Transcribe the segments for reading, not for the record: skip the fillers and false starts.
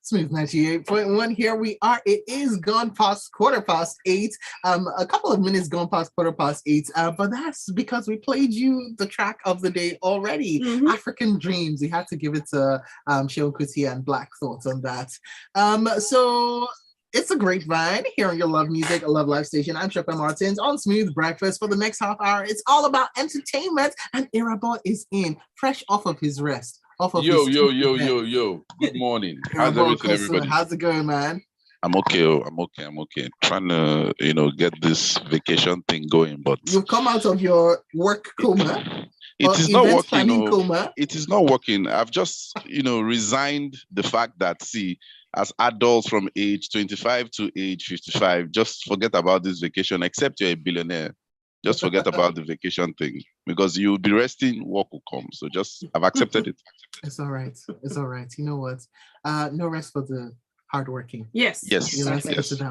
Smooth 98.1. Here we are. It is gone past 8:15. A couple of minutes gone past 8:15. But that's because we played you the track of the day already. African Dreams. We had to give it to Sheon Kuti and Black Thoughts on that. So it's a great ride here on your Love Music, Love Life station. I'm Sope Martins on Smooth Breakfast. For the next half hour, it's all about entertainment. And Irabor is in, fresh off of his rest. Yo. Good morning. How's everything, everybody? How's it going, man? I'm okay. Trying to, get this vacation thing going, but you've come out of your work coma. It is not working. Coma. It is not working. I've just, resigned the fact that, as adults from age 25 to age 55, just forget about this vacation, except you're a billionaire. Just forget about the vacation thing because you'll be resting, work will come. So I've accepted it. It's all right. You know what? No rest for the hardworking. Yes. Olajumoke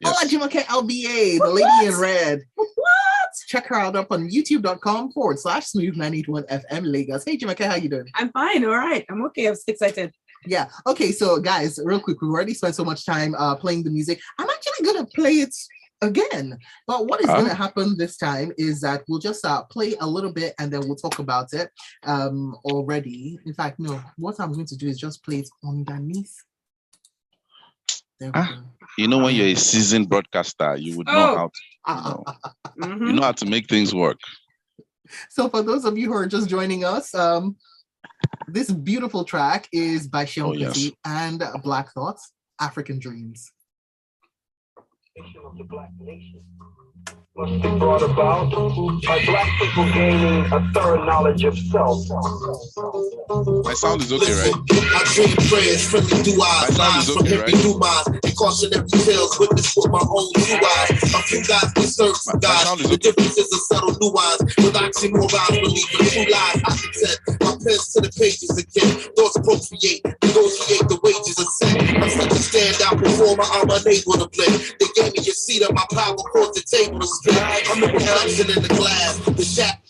LBA, the lady in red. What? Check her out up on youtube.com/smooth981FM Lagos. Hey, Jumoke, how you doing? I'm fine. All right. I'm okay. I'm excited. Yeah. Okay. So, guys, real quick, we've already spent so much time playing the music. I'm actually gonna play it again, but what is going to happen this time is that we'll just play a little bit and then we'll talk about it already. In fact, no, what I'm going to do is just play it underneath. When you're a seasoned broadcaster, you would know how to, you know how to make things work. So for those of you who are just joining us, this beautiful track is by Sheon Kuti and Black Thoughts, African Dreams. Of the Black nation must be brought about by Black people gaining a thorough knowledge of self. My sound is okay, right? I dream prayers, friendly do eyes, lies from every new mind, and cautionary tales witness with my own two eyes. A few guys can serve some guys. The difference is a subtle nuance. With oxymorons, believe in true lies. I contend my pens to the pages again. Thoughts procreate, negotiate the wages of sin. I'm such a standout performer, I'm unable to blend. They gave me a seat at my power, caused the table to spin. I'm the reflection in the glass, the shack.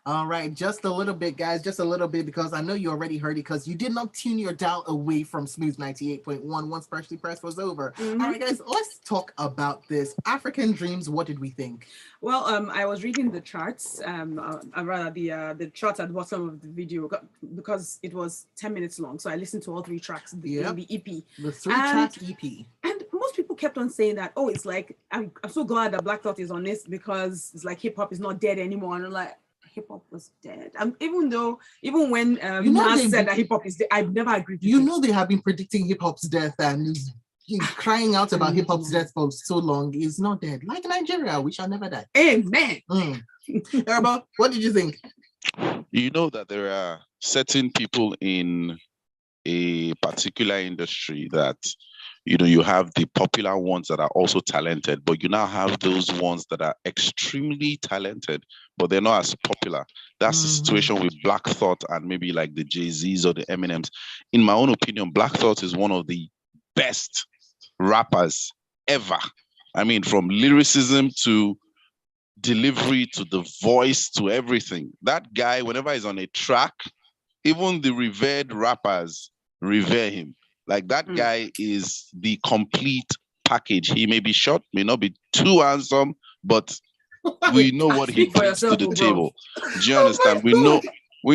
All right, just a little bit, guys, because I know you already heard it because you did not tune your dial away from Smooth 98.1 once Freshly Pressed was over. All right, guys, let's talk about this. African Dreams, what did we think? Well, I was reading the charts, rather the charts at the bottom of the video because it was 10 minutes long. So I listened to all three tracks in the EP. The three-track EP. And most people kept on saying that, it's like, I'm so glad that Black Thought is on this because it's like hip-hop is not dead anymore. And I'm like, hip-hop was dead. Even when Nas said that hip-hop is dead, I've never agreed with it. They have been predicting hip-hop's death and crying out about hip-hop's death for so long. It's not dead. Like Nigeria, we shall never die. Amen. Irabor, what did you think? You know that there are certain people in a particular industry that you have the popular ones that are also talented, but you now have those ones that are extremely talented, but they're not as popular. That's the situation with Black Thought and maybe like the Jay-Z's or the Eminems. In my own opinion, Black Thought is one of the best rappers ever. I mean, from lyricism to delivery to the voice to everything. That guy, whenever he's on a track, even the revered rappers revere him. Like that guy is the complete package. He may be short, may not be too handsome, but we know what he brings to the table. Do you understand? We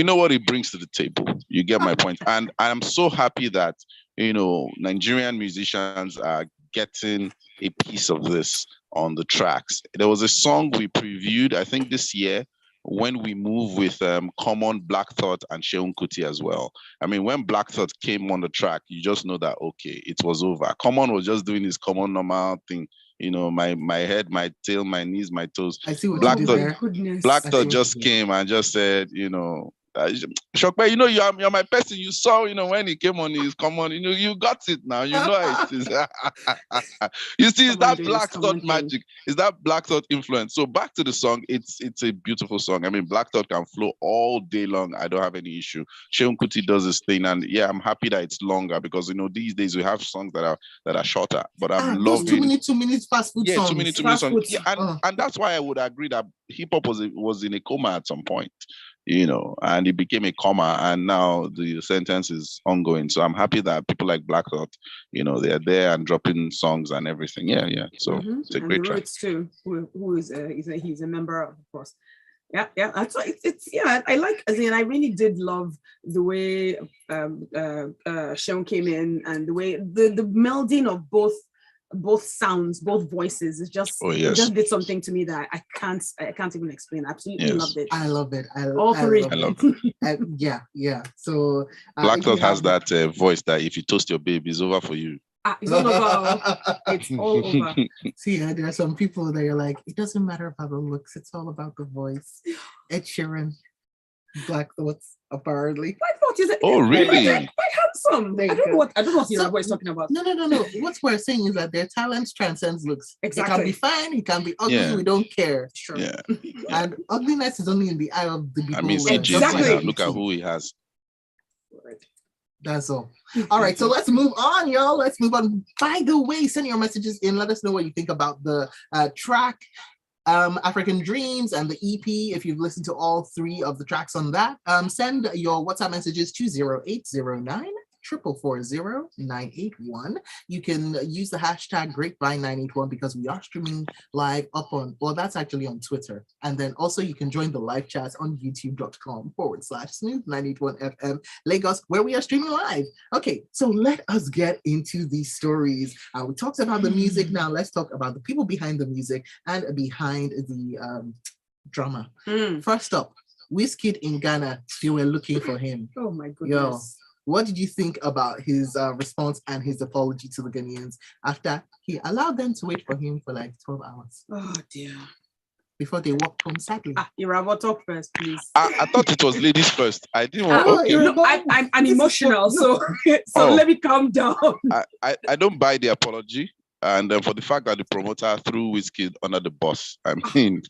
know what he brings to the table. You get my point. And I'm so happy that Nigerian musicians are getting a piece of this on the tracks. There was a song we previewed, I think this year, when we move with Common, Black Thought, and Sheon Kuti as well. I mean, when Black Thought came on the track, you just know that, okay, it was over. Common was just doing his common normal thing. My head, my tail, my knees, my toes. I see what Black you Thought, did there. Black Thought just came and just said, Sope, you're my person. You saw, when he came on his common, you got it now. You know how it is. You see, it's that Black Thought magic. It's that Black Thought influence. So back to the song, it's a beautiful song. I mean, Black Thought can flow all day long. I don't have any issue. Sheon Kuti does his thing, and I'm happy that it's longer because these days we have songs that are shorter. But I'm loving 2 minutes fast food songs. 2 minutes songs. Yeah, and that's why I would agree that hip hop was in a coma at some point. and it became a comma, and now the sentence is ongoing. So I'm happy that people like Black Thought, they're there and dropping songs and everything. Yeah. So it's a great track. Too, who is he's a member of course. Yeah. That's why it's I like, as in, I really did love the way Sean came in, and the way the melding of both sounds, both voices, it just did something to me that I can't even explain. I absolutely loved it. I love it. All three. I love it. Yeah. So Black Thought has that voice that if you toast your baby, it's over for you. It's all over. It's all over. See, there are some people that are like, it doesn't matter about the looks, it's all about the voice. Ed Sheeran, Black Thoughts, apparently. Black Thought is really? Quite handsome. I don't know what Irabor is talking about. No. What we're saying is that their talent transcends looks. Exactly. It can be fine, it can be ugly, we don't care. Sure. Yeah. And ugliness is only in the eye of the beholder. I mean, exactly. Look at who he has. That's all. All right, so let's move on, y'all. Let's move on. By the way, send your messages in. Let us know what you think about the track, African Dreams, and the EP. If you've listened to all three of the tracks on that, send your WhatsApp messages to 0809 440 981. You can use the hashtag Grapevine981 because we are streaming live that's actually on Twitter. And then also you can join the live chat on youtube.com/Smooth981FM Lagos, where we are streaming live. Okay, so let us get into these stories. We talked about the music. Now let's talk about the people behind the music and behind the drama. First up, Wizkid in Ghana, they were looking for him. Oh my goodness. What did you think about his response and his apology to the Ghanaians after he allowed them to wait for him for like 12 hours? Oh dear. Before they walked home sadly. Irabor, talk first, please. I thought it was ladies first. I didn't want I'm emotional, so let me calm down. I don't buy the apology. And for the fact that the promoter threw Wizkid under the bus. I mean,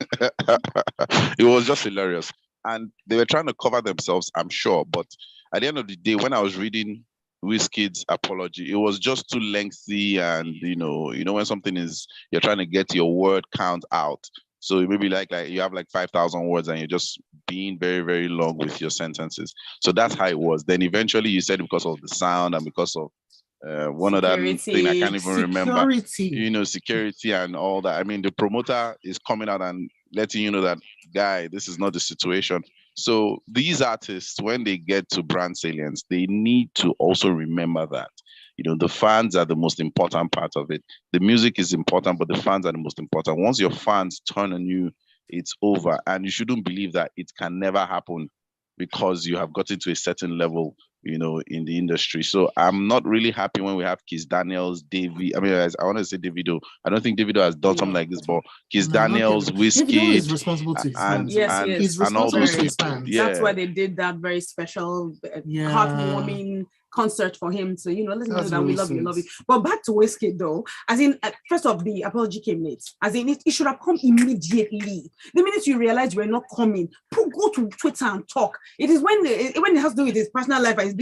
it was just hilarious. And they were trying to cover themselves, I'm sure, but at the end of the day, when I was reading Wizkid's apology, it was just too lengthy, and when something is, you're trying to get your word count out, so it may be like you have like 5,000 words and you're just being very, very long with your sentences. So that's how it was. Then eventually you said because of the sound and because of one other thing I can't even remember, security and all that. I mean, the promoter is coming out and letting you know that, guy, this is not the situation. So these artists, when they get to brand salience, they need to also remember that, the fans are the most important part of it. The music is important, but the fans are the most important. Once your fans turn on you, it's over. And you shouldn't believe that it can never happen because you have gotten to a certain level, in the industry. So I'm not really happy when we have Kiss Daniels, I want to say Davido. I don't think Davido has done something like this, but Kiss Daniels, Wizkid, Davido is responsible to his fans. He's responsible all those to his fans. That's why they did that very special, heartwarming concert for him to, let him know that we love you. But back to Wizkid though, as in, first off, the apology came late. As in, it should have come immediately. The minute you realize you were not coming, go to Twitter and talk. It is when it has to do with his personal life and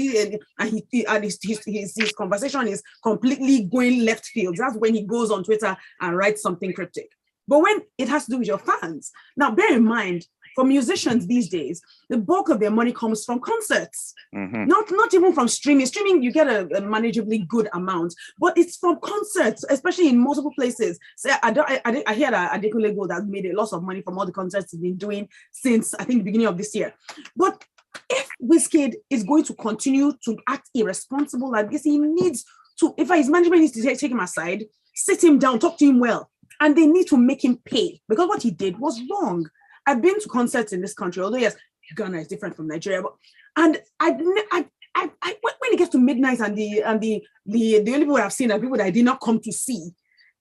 his conversation is completely going left field. That's when he goes on Twitter and writes something cryptic. But when it has to do with your fans, now bear in mind, for musicians these days, the bulk of their money comes from concerts, not even from streaming. Streaming, you get a manageably good amount, but it's from concerts, especially in multiple places. So I hear that Adekunle Gold has made a lot of money from all the concerts he's been doing since, I think, the beginning of this year. But if Wizkid is going to continue to act irresponsible like this, he needs to, if his management needs to take him aside, sit him down, talk to him well, and they need to make him pay, because what he did was wrong. I've been to concerts in this country, although yes, Ghana is different from Nigeria, but when it gets to midnight and the only people I've seen are people that I did not come to see,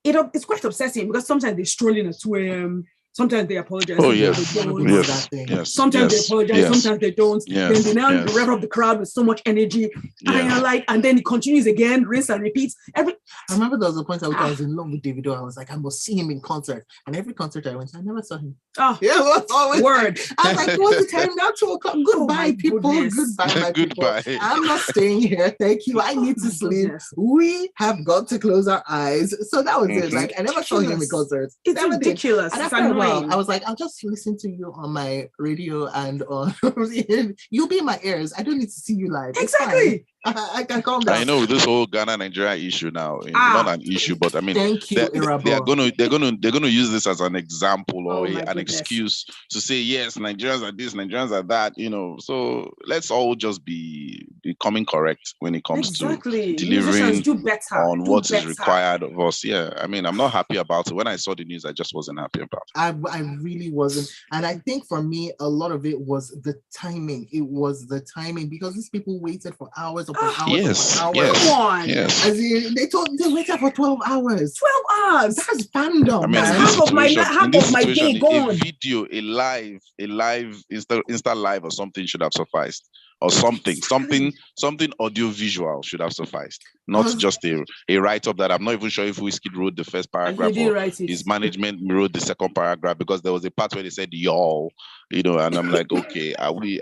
it's quite upsetting because sometimes they stroll in at 2 a.m. Sometimes they apologize. Oh, yes. Sometimes they apologize. Sometimes they don't. Yes. Then they now rev up the crowd with so much energy. And then it continues again, rinse and repeat. I remember there was a point at which I was in love with Davido. I was like, I must see him in concert. And every concert I went to, I never saw him. Oh, yeah, it was always word. I was like, what's the time now? 2 o'clock. Goodbye, people. Goodbye, my people. I'm not staying here. Thank you. I need to sleep. We have got to close our eyes. So that was it. Like, I never saw him in concerts. It's ridiculous. And after a while, explain. I was like, I'll just listen to you on my radio and on you'll be in my ears. I don't need to see you live. Exactly. I can calm down. I know this whole Ghana Nigeria issue now, not an issue, but I mean, thank you, they're gonna use this as an example or an excuse to say yes, Nigerians are this, Nigerians are that, So let's all just be becoming correct when it comes to delivering on what is required of us. Yeah, I mean, I'm not happy about it. When I saw the news, I just wasn't happy about it. I really wasn't, and I think for me, a lot of it was the timing. It was the timing because these people waited for hours. Yes. Come on. Yes. As in, they waited for 12 hours. 12 hours. That's fandom. I mean, half of my day gone. A video, a live Insta live or something should have sufficed. Or something audio visual should have sufficed. Not just a write-up that I'm not even sure if Whiskey wrote the first paragraph or his management wrote the second paragraph, because there was a part where they said y'all, and I'm like, okay, are we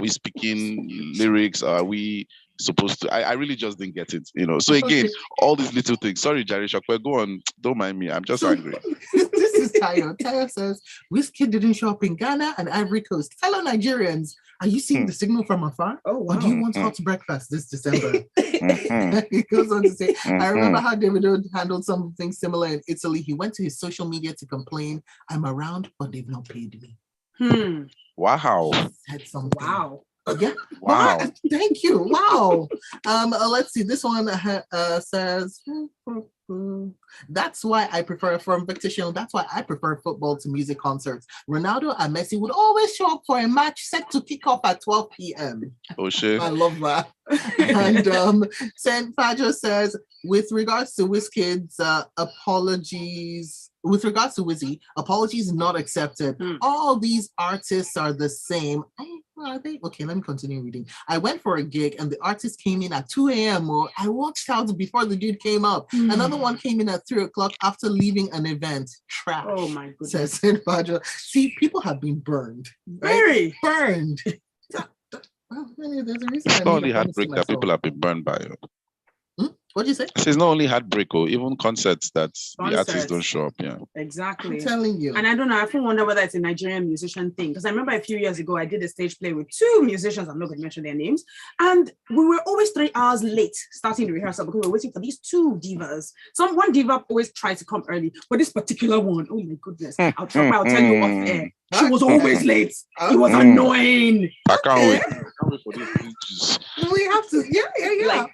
speaking lyrics? Are we supposed to? I really just didn't get it, So again, all these little things. Sorry, Jerry Shokwe, go on. Don't mind me. I'm just angry. This is Tayo. Tayo says, Whiskey didn't show up in Ghana and Ivory Coast. Fellow Nigerians, are you seeing the signal from afar? Oh, wow. Or do you want hot breakfast this December? He goes on to say, I remember how Davido handled something similar in Italy. He went to his social media to complain, I'm around, but they've not paid me. Wow. Said something. Wow. Yeah. Wow. Thank you. Wow. Let's see. This one says, that's why I prefer, from Victor Shield, that's why I prefer football to music concerts. Ronaldo and Messi would always show up for a match set to kick off at 12 p.m. Oh, shit. I love that. And Saint Fajo says, with regards to Wizkid's apologies, with regards to Wizzy, apologies not accepted. All these artists are the same. Are they? Okay, let me continue reading. I went for a gig and the artist came in at 2 a.m. I watched out before the dude came up. Another one came in at 3 o'clock after leaving an event. Trash. Oh my goodness. Says Saint Fajo. See, people have been burned. Right? Very burned. Well, there's a reason. It's not only heartbreak that people have been burned by. What did you say? It's not only heartbreak, even concerts that the artists don't show up. Yeah, exactly. I'm telling you. And I don't know. I often wonder whether it's a Nigerian musician thing, because I remember a few years ago I did a stage play with two musicians. I'm not going to mention their names, and we were always 3 hours late starting the rehearsal because we were waiting for these two divas. One diva always tries to come early, but this particular one, oh my goodness, I'll tell you off air. She was always late. It was annoying. I can't wait for this. We have to, yeah.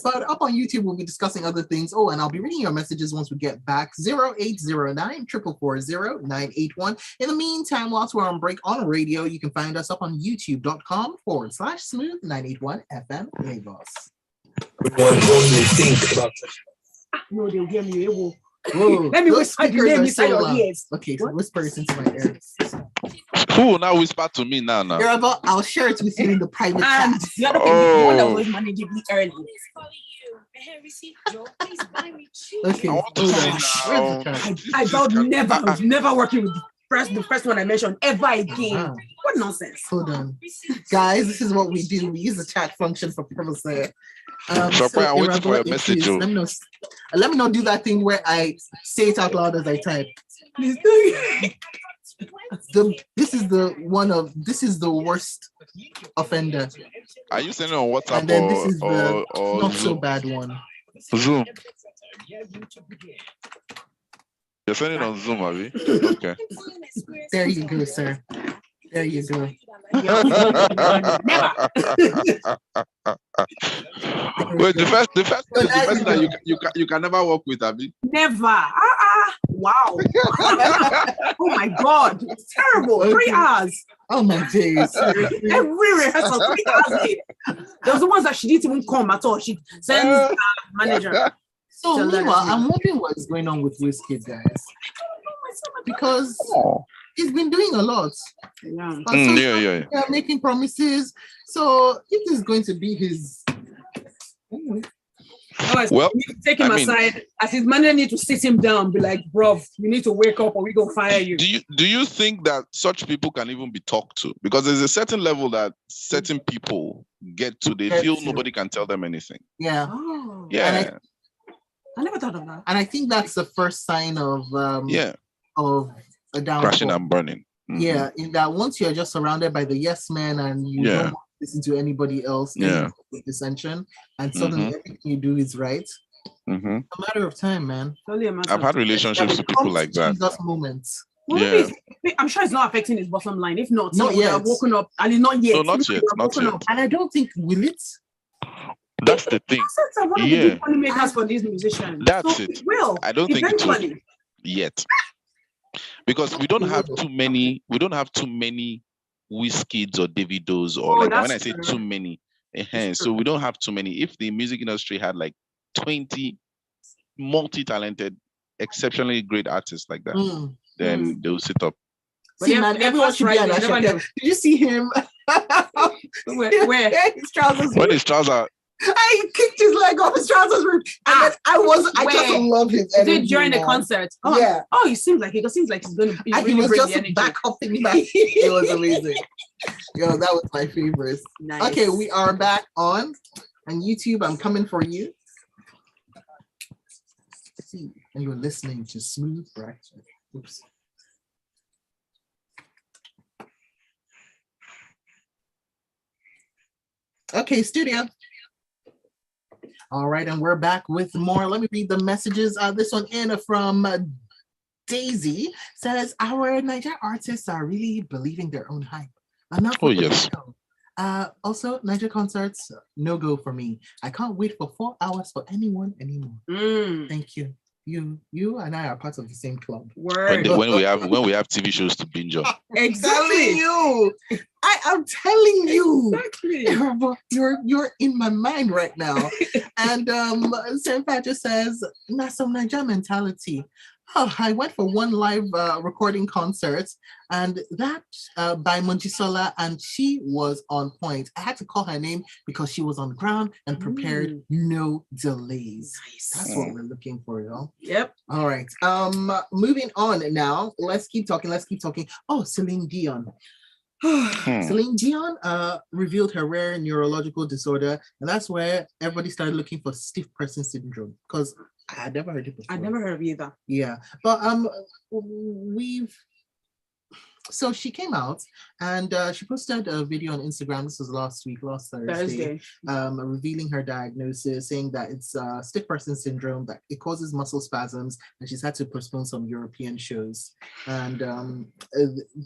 But up on YouTube, we'll be discussing other things. Oh, and I'll be reading your messages once we get back. 0809 440 981. In the meantime, whilst we're on break on radio, you can find us up on youtube.com/smooth 981 FM Lagos. Think about no, they'll hear me. Whoa, let me whisper the name inside your ears. Okay, so whisper it into my ears. Who will now whisper to me now? Irabor, I'll share it with you in the private chat. The other thing, one that was manageably early. Okay. I vowed never working with the first one I mentioned ever again. What nonsense. Hold on. Guys, this is what we do. We use the chat function for privacy. I'm waiting for a message. Let me not do that thing where I say it out loud as I type. Please do. This is the worst offender. Are you sending on WhatsApp and then this is the or not Zoom? So bad one? Zoom. You're sending on Zoom, are we? Okay. There you go, sir. There you go. Wait, the first person that you can never work with, Abby. Never. Wow. Oh my God. It's terrible. 3 hours. Oh my days. Every rehearsal, 3 hours late. There was the ones that she didn't even come at all. She sends manager. So meanwhile, I'm wondering what's going on with Wizkid, guys. Because he's been doing a lot. Yeah. Making promises. So it is going to be his. Well, you need to take him aside as his manager need to sit him down, be like, bro, you need to wake up or we gonna fire you. Do you think that such people can even be talked to? Because there's a certain level that certain people get to, they feel nobody can tell them anything. Yeah. Oh. Yeah. I never thought of that. And I think that's the first sign of a downfall. Crashing and burning. Yeah, in that once you're just surrounded by the yes men and you don't want to listen to anybody else, with dissension, and suddenly everything you do is right. A matter of time, man. I've had relationships with people like that. Jesus moments. Well, I'm sure it's not affecting his bottom line. If not yet. Have woken up, and it's not yet. No, not yet. Not yet. And I don't think will it. That's the thing. Assets are one of the big money makers for these musicians. That's it. Well, I don't think it will yet. Because we don't have too many Wizkids or Davidos or when I say too many. So we don't have too many. If the music industry had like 20 multi-talented, exceptionally great artists like that, then they'll sit up. See, man, everyone should be an Ashake. Did you see him? Where? His trousers. When his trousers. I kicked his leg off his trousers, and then I just love his energy. Did during the concert? Oh, yeah. Oh, it seems like he's going to. He was just back hopping back. It was amazing. Yo, that was my favorite. Nice. Okay, we are back on YouTube. I'm coming for you. See, and you're listening to Smooth Fracture. Oops. Okay, studio. All right, and we're back with more. Let me read the messages. This one in from Daisy says, our Niger artists are really believing their own hype. Yes. Also, Niger concerts, no go for me. I can't wait for 4 hours for anyone anymore. Thank you. You and I are part of the same club. Word. When we have TV shows to binge on. Exactly. I'm telling you. Exactly. You're in my mind right now. And Senpai just says, "Nah, some Niger mentality." Oh, I went for one live recording concert, and that by Mojisola, and she was on point. I had to call her name because she was on ground and prepared, no delays. Nice. That's what we're looking for, y'all. Yep. All right. Moving on now. Let's keep talking. Oh, Celine Dion. Celine Dion revealed her rare neurological disorder, and that's where everybody started looking for stiff person syndrome, because I had never heard it before. I'd never heard of either. Yeah, but so she came out and she posted a video on Instagram. This was last Thursday. Revealing her diagnosis, saying that it's stiff person syndrome, that it causes muscle spasms, and she's had to postpone some European shows. And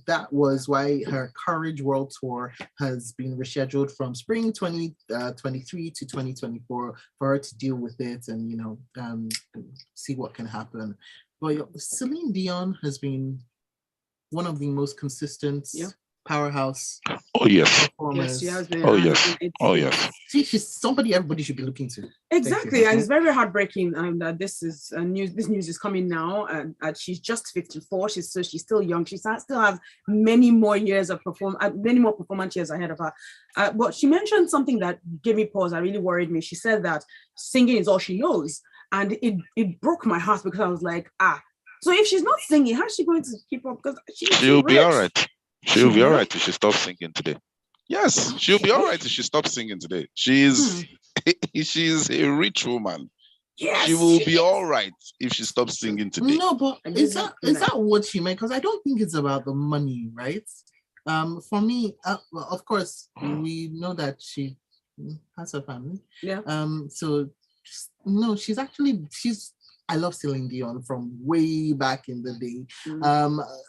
that was why her Courage World Tour has been rescheduled from spring 2023 to 2024 for her to deal with it and see what can happen. But Celine Dion has been one of the most consistent powerhouse. Oh yes. Yes, she has been. Oh yes. Oh yes. She's somebody everybody should be looking to. Exactly, and it's very, very heartbreaking that this is news. This news is coming now, and she's just 54. She's still young. She still has many more years of many more performance years ahead of her. But she mentioned something that gave me pause. That really worried me. She said that singing is all she knows, and it broke my heart because I was like, so if she's not singing, how is she going to keep up? Because she'll be all right. She'll be all right if she stops singing today. Yes, she'll be all right if she stops singing today. She's a rich woman. Yes, she will be all right if she stops singing today. No, but is that what she meant? Because I don't think it's about the money, right? For me, well, of course, we know that she has a family. Yeah. So no, she's I love Celine Dion from way back in the day.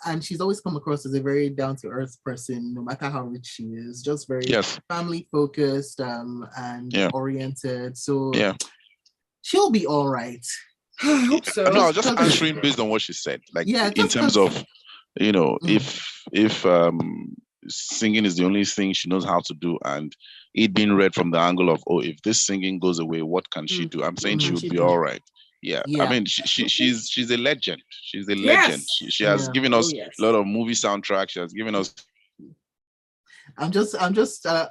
And she's always come across as a very down-to-earth person, no matter how rich she is, just very family-focused and oriented. So she'll be all right. I hope so. No, I was just answering based on what she said. Like in terms of, if singing is the only thing she knows how to do, and it being read from the angle of, if this singing goes away, what can she do? I'm saying she'll be all right. Yeah, I mean, she's a legend. She's a legend. She has given us a lot of movie soundtracks. She has given us. I'm just. I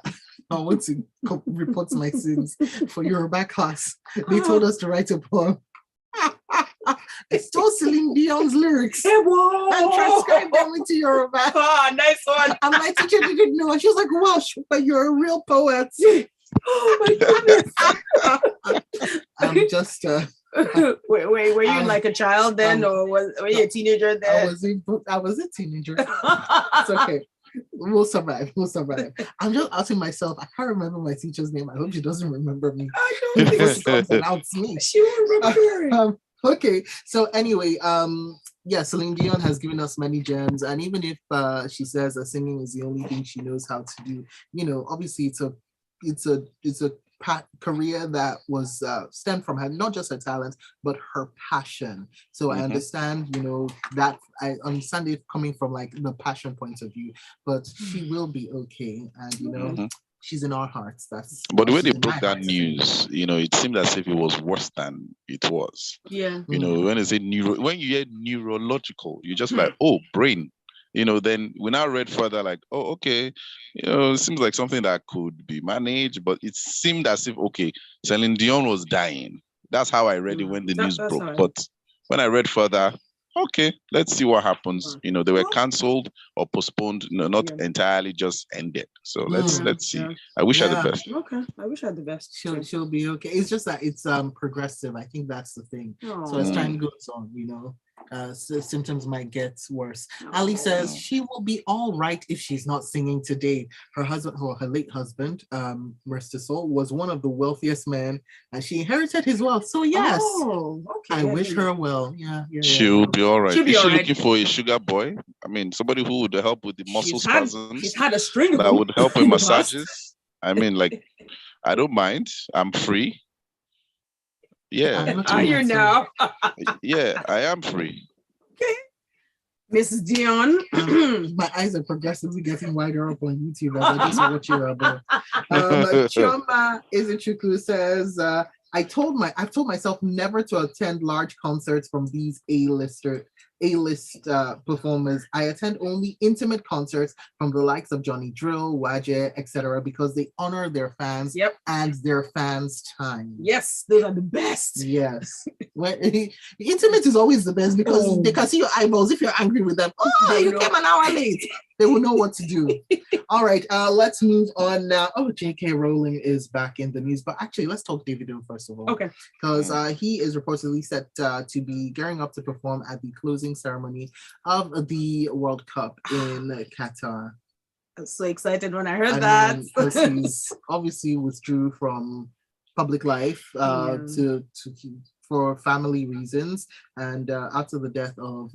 want to report my sins for Yoruba class. They told us to write a poem. I stole Celine Dion's lyrics and transcribed them into Yoruba. Nice one. And my teacher didn't know. She was like, "Wow, but you're a real poet." Oh my goodness. I'm just. Were you like a child then, or were you a teenager then? I was a teenager. It's okay. We'll survive. I'm just asking myself. I can't remember my teacher's name. I hope she doesn't remember me. I don't think Before she comes and outs me. she will remember. Okay. So anyway, yeah, Celine Dion has given us many gems, and even if she says that singing is the only thing she knows how to do, obviously it's a career that was stemmed from her, not just her talent, but her passion. So I understand, that I understand it coming from like the passion point of view, but she will be okay, and she's in our hearts. But the way they broke that news, it seemed as if it was worse than it was. Yeah. When they say when you hear neurological, you're just like, oh, brain. Then we now read further like, oh, okay, it seems like something that could be managed, but it seemed as if, okay, Celine Dion was dying. That's how I read it when the news broke. Right. But when I read further, okay, let's see what happens. They were cancelled or postponed, not entirely, just ended. So let's see. Yeah. I wish her the best. Okay, I wish her the best. She'll be okay. It's just that it's progressive. I think that's the thing. So as time goes on, symptoms might get worse. Ali says she will be all right if she's not singing today. Her husband, or her late husband, rest his soul, was one of the wealthiest men, and she inherited his wealth. So yes, I wish her well. Yeah. She'll be all right. Is she looking for a sugar boy? I mean, somebody who would help with the muscle spasms. She's had a string that would help with massages. I mean, like, I don't mind. I'm free. Yeah. Are you now? Yeah, I am free. Okay. Mrs. Dion. My eyes are progressively getting wider up on YouTube as I just watch Irabor. Chioma Izuchukwu says, I've told myself never to attend large concerts from these A-list performers. I attend only intimate concerts from the likes of Johnny Drill, Waje, etc., because they honor their fans and their fans' time. Yes, those are the best. Yes. Intimate is always the best because they can see your eyeballs if you're angry with them. Oh, you came an hour late. They will know what to do. All right, let's move on now. Oh, J.K. Rowling is back in the news, but actually, let's talk Davido first of all. Okay. Because he is reportedly set to be gearing up to perform at the closing ceremony of the World Cup in Qatar. I was so excited when I heard that. Because he's obviously withdrew from public life for family reasons, and after the death of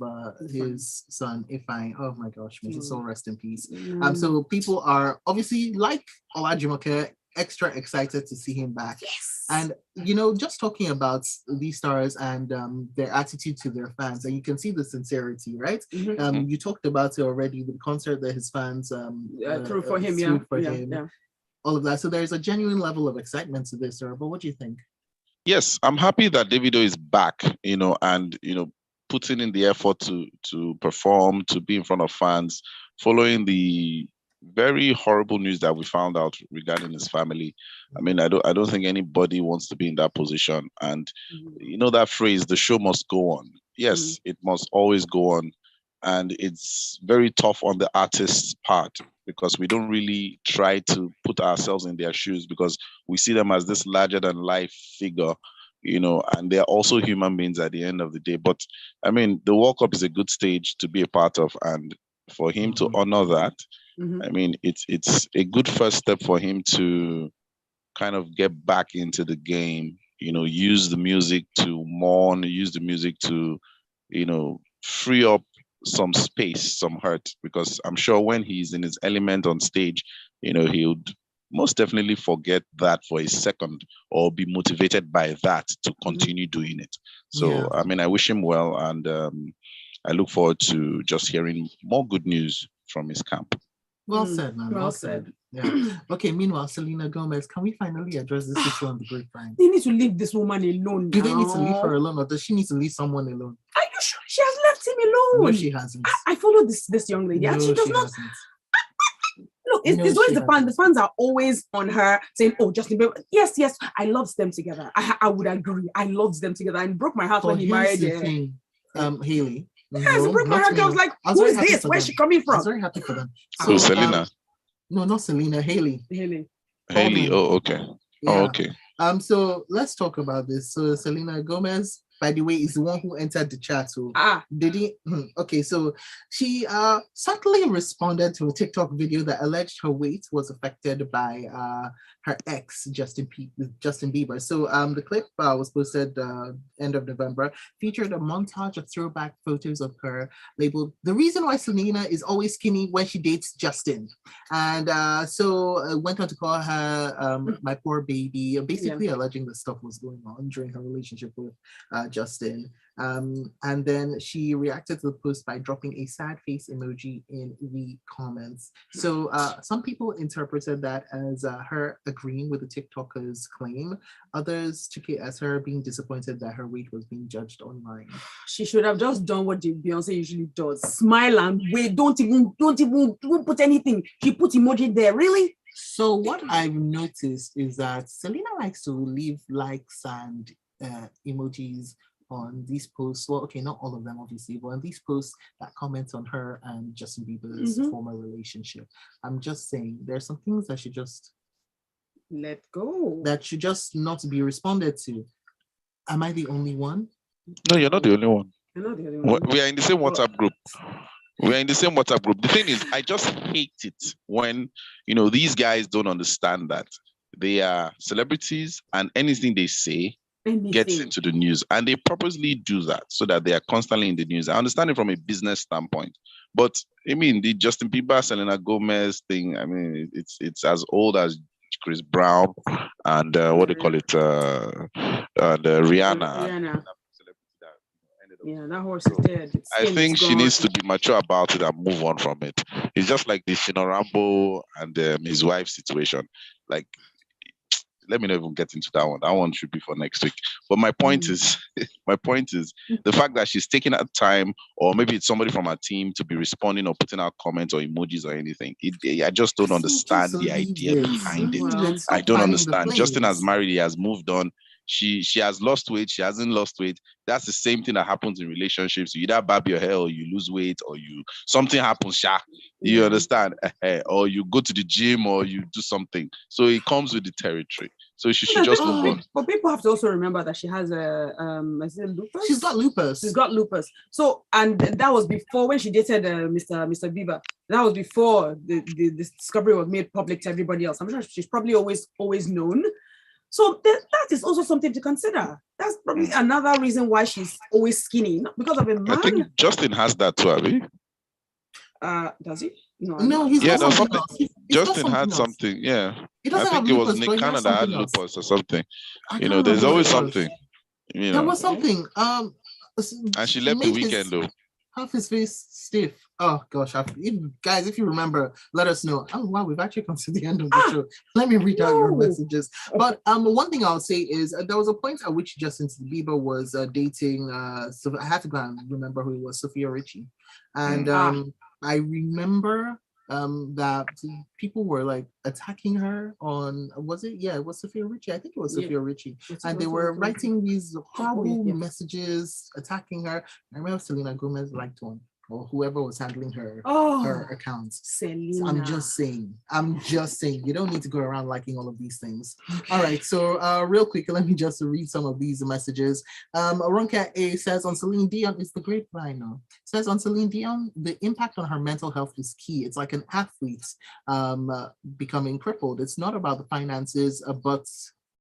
his son Ifeanyi, oh my gosh, may his soul rest in peace. So people are obviously, like Olajumoke, extra excited to see him back. Yes. And just talking about these stars and their attitude to their fans, and you can see the sincerity, right? You talked about it already, the concert that his fans threw for him. All of that. So there's a genuine level of excitement to this, but what do you think? Yes, I'm happy that Davido is back, and putting in the effort to perform, to be in front of fans, following the very horrible news that we found out regarding his family. I mean, I don't think anybody wants to be in that position. And that phrase, the show must go on. Yes, it must always go on. And it's very tough on the artist's part because we don't really try to put ourselves in their shoes because we see them as this larger than life figure, and they're also human beings at the end of the day. But I mean, the World Cup is a good stage to be a part of, and for him to honor that, I mean, it's a good first step for him to kind of get back into the game, use the music to mourn, use the music to, free up some space, some hurt, because I'm sure when he's in his element on stage, he'll most definitely forget that for a second or be motivated by that to continue doing it. So, I mean, I wish him well, and I look forward to just hearing more good news from his camp. Well said, man. Well said. Yeah. Okay, meanwhile, Selena Gomez, can we finally address this issue on the grapevine? They need to leave this woman alone. Do they need to leave her alone, or does she need to leave someone alone? Are you sure she has left him alone? No, she hasn't. I follow this young lady, and she does not. Hasn't. Look, it's always the fans. The fans are always on her saying, "Oh, Justin Bieber, yes, I loved them together. I would agree. I loved them together, and broke my heart when he married Hailey. Yes, it broke my heart. I was like, who is this? Where's she coming from? I was very happy for them. So Selena. No, not Selena. Hailey. Hailey. Oh, okay. Yeah. Oh, okay. So let's talk about this. So Selena Gomez, by the way, is the one who entered the chat. So did he? Okay, so she subtly responded to a TikTok video that alleged her weight was affected by her ex Justin Bieber. So the clip was posted end of November, featured a montage of throwback photos of her, labeled "The reason why Selena is always skinny when she dates Justin," and so went on to call her my poor baby, basically alleging that stuff was going on during her relationship with Justin. And then she reacted to the post by dropping a sad face emoji in the comments. So some people interpreted that as her agreeing with the TikToker's claim. Others took it as her being disappointed that her weight was being judged online. She should have just done what Beyonce usually does: smile and wait. Don't even put anything. She put emoji there. Really? So what I've noticed is that Selena likes to leave likes and emojis on these posts. Well, okay, not all of them obviously, but on these posts that comment on her and Justin Bieber's former relationship. I'm just saying there's some things that should just let go. That should just not be responded to. Am I the only one? No, you're not the only one. You're not the only one. We are in the same WhatsApp group. We're in the same WhatsApp group. The thing is, I just hate it when, these guys don't understand that they are celebrities and anything they say gets into the news. And they purposely do that so that they are constantly in the news. I understand it from a business standpoint. But, the Justin Bieber, Selena Gomez thing, it's as old as Chris Brown and what they call it, Rihanna. Yeah, that horse is dead. I think she needs to be mature about it and move on from it. It's just like the Shino Rambo and his wife situation. Like, let me not even get into that one. That one should be for next week. But my point is the fact that she's taking her time, or maybe it's somebody from her team, to be responding or putting out comments or emojis or anything. I just don't understand the idea behind it. I don't understand. Justin has married. He has moved on. She has lost weight. She hasn't lost weight. That's the same thing that happens in relationships. You either barb your hair, or you lose weight, or something happens. You understand? Or you go to the gym, or you do something. So it comes with the territory. So she should just move on. But people have to also remember that she has is it lupus? She's got lupus. She's got lupus. So, and that was before, when she dated Mr. Bieber. That was before the discovery was made public to everybody else. I'm sure she's probably always known. So that is also something to consider. That's probably another reason why she's always skinny, not because of a man. I think Justin has that too, Abby. Does he? No, he's got something. Justin had something. Yeah, I think it was Nick Canada that had lupus or something. There's always something. There was something. And she left the weekend though. Half his face stiff. Oh gosh, guys, if you remember, let us know. Oh wow, we've actually come to the end of the show. Let me read out your messages. But one thing I'll say is there was a point at which Justin Bieber was dating. So I had to go and remember who it was, Sophia Richie, and I remember that people were like attacking her on, it was Sophia Richie. I think it was Sophia Richie. And they were writing these horrible messages attacking her. I remember Selena Gomez liked one, or whoever was handling her accounts. Selena. So I'm just saying, you don't need to go around liking all of these things. Okay. All right, so real quick, let me just read some of these messages. Ronka A says, on Celine Dion, it's the grapevine now. Says, on Celine Dion, the impact on her mental health is key. It's like an athlete becoming crippled. It's not about the finances, but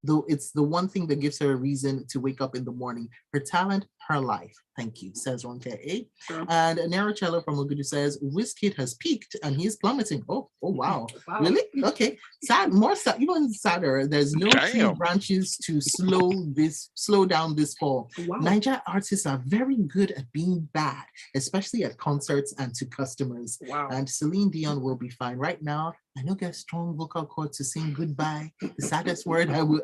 though it's the one thing that gives her a reason to wake up in the morning. Her talent, her life. Thank you, says Ronke A. Sure. And Narocello from Ogudu says, Wizkid has peaked and he's plummeting. Oh wow. Really? Okay. More sad, even sadder. There's no tree branches to slow down this fall. Wow. Niger artists are very good at being bad, especially at concerts and to customers. Wow. And Celine Dion will be fine. Right now, I don't get strong vocal cord to sing goodbye. The saddest word I will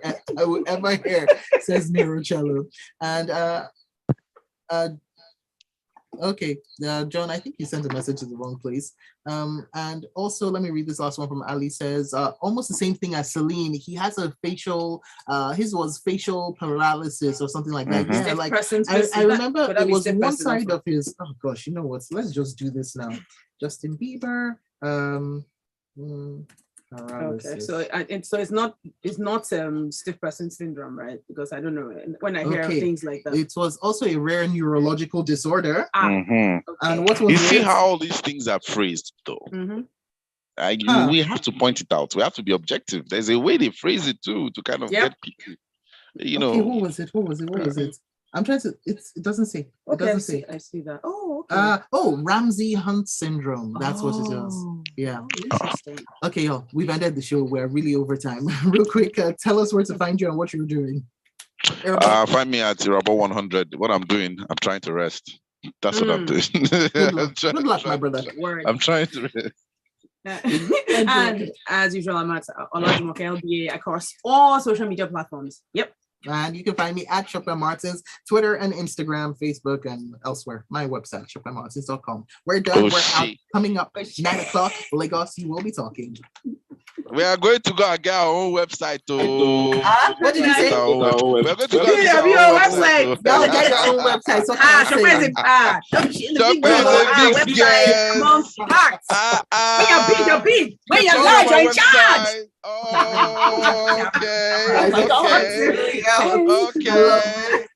ever hear, says Narocello. And okay, John, I think you sent a message to the wrong place. And also, let me read this last one from Ali. Says, almost the same thing as Celine. He has a his was facial paralysis or something like that. Yeah, like I remember it was one side of his. Oh gosh, you know what? Let's just do this now. Justin Bieber. Okay, so it's not stiff person syndrome, right? Because I don't know when I hear things like that. It was also a rare neurological disorder. Okay. And what was you see how all these things are phrased, though. We have to point it out. We have to be objective. There's a way they phrase it too to kind of get people. Okay, who was it? I'm trying to. It doesn't say. It doesn't say. I see that. Oh, okay. Ramsey Hunt syndrome. That's what it is. Yeah. Interesting. Okay, y'all. We've ended the show. We're really over time. Real quick, tell us where to find you and what you're doing. Find me at Irabor 100. What I'm doing, I'm trying to rest. That's what I'm doing. Good luck, my brother. I'm trying to rest. And as usual, I'm at Olajumoke LBA across all social media platforms. Yep. And you can find me at Sope Martins, Twitter and Instagram, Facebook, and elsewhere. My website, sopemartins.com. We're done. We're out. Coming up 9 o'clock, Lagos, you will be talking. We are going to go and get our own website. What did you say? We're going to go and get our website. Y'all get your own website. So Sope is a big website among parts. When you're big. When you're large, you're in charge. Okay.